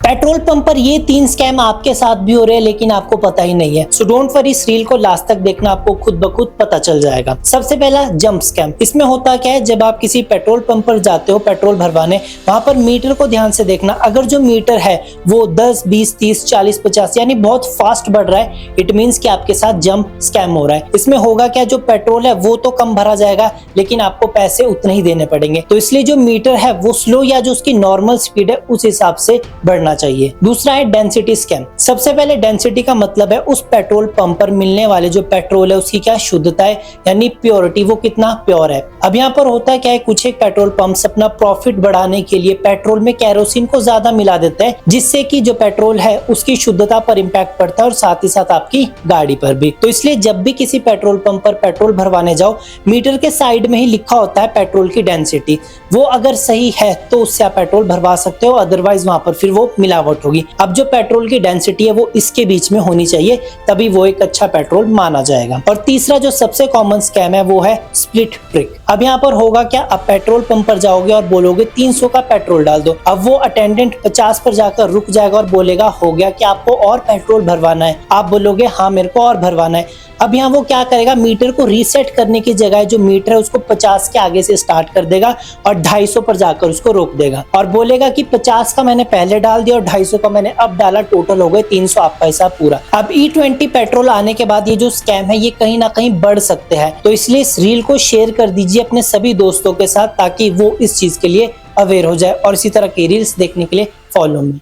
Petrol pump पर ये 3 scam आपके साथ भी हो रहे हैं लेकिन आपको पता ही नहीं है। सो डोंट वरी, इस रील को लास्ट तक देखना, आपको खुद ब खुद पता चल जाएगा। सबसे पहला जंप स्कैम। इसमें होता क्या है, जब आप किसी पेट्रोल पंप पर जाते हो पेट्रोल भरवाने, वहां पर मीटर को ध्यान से देखना। अगर जो मीटर है वो 10, 20, 30, 40, 50 यानी बहुत फास्ट बढ़ रहा है, इट मीन्स कि आपके साथ जंप स्कैम हो रहा है। इसमें होगा क्या, जो पेट्रोल है वो तो कम भरा जाएगा लेकिन आपको पैसे उतने ही देने पड़ेंगे। तो इसलिए जो मीटर है वो स्लो या जो उसकी नॉर्मल स्पीड है उस हिसाब से बढ़ना चाहिए। दूसरा है डेंसिटी स्कैम। सबसे पहले डेंसिटी का मतलब है उस पेट्रोल पंप पर मिलने वाले जो पेट्रोल है उसकी क्या शुद्धता है, यानी प्योरिटी, वो कितना प्योर है। अब यहाँ पर होता है क्या है, कुछ एक पेट्रोल पंप्स अपना प्रॉफिट बढ़ाने के लिए पेट्रोल में केरोसिन को ज्यादा मिला देते हैं, जिससे कि जो पेट्रोल है उसकी शुद्धता पर इंपैक्ट पड़ता है और साथ ही साथ आपकी गाड़ी पर भी। तो इसलिए जब भी किसी पेट्रोल पंप पर पेट्रोल भरवाने जाओ, मीटर के साइड में ही लिखा होता है पेट्रोल की डेंसिटी। वो अगर सही है तो उससे आप पेट्रोल भरवा सकते हो, अदरवाइज वहां पर फिर वो मिलावट होगी। अब जो पेट्रोल की डेंसिटी है वो इसके बीच में होनी चाहिए, तभी वो एक अच्छा पेट्रोल माना जाएगा। और तीसरा जो सबसे कॉमन स्कैम है वो है स्प्लिट ट्रिक। अब यहाँ पर होगा क्या, आप पेट्रोल पंप पर जाओगे और बोलोगे 300 का पेट्रोल डाल दो। अब वो अटेंडेंट 50 पर जाकर रुक जाएगा और बोलेगा हो गया, कि आपको और पेट्रोल भरवाना है? आप बोलोगे हाँ मेरे को और भरवाना है। अब यहाँ वो क्या करेगा, मीटर को रीसेट करने की जगह जो मीटर है उसको 50 के आगे से स्टार्ट कर देगा और 250 पर जाकर उसको रोक देगा और बोलेगा कि 50 का मैंने पहले डाल दिया और 250 का मैंने अब डाला, टोटल हो गए 300, आपका हिसाब पूरा। अब E20 पेट्रोल आने के बाद ये जो स्कैम है ये कहीं ना कहीं बढ़ सकते हैं, तो इसलिए इस रील को शेयर कर दीजिए अपने सभी दोस्तों के साथ, ताकि वो इस चीज के लिए अवेयर हो जाए और इसी तरह की रील्स देखने के लिए फॉलो मी।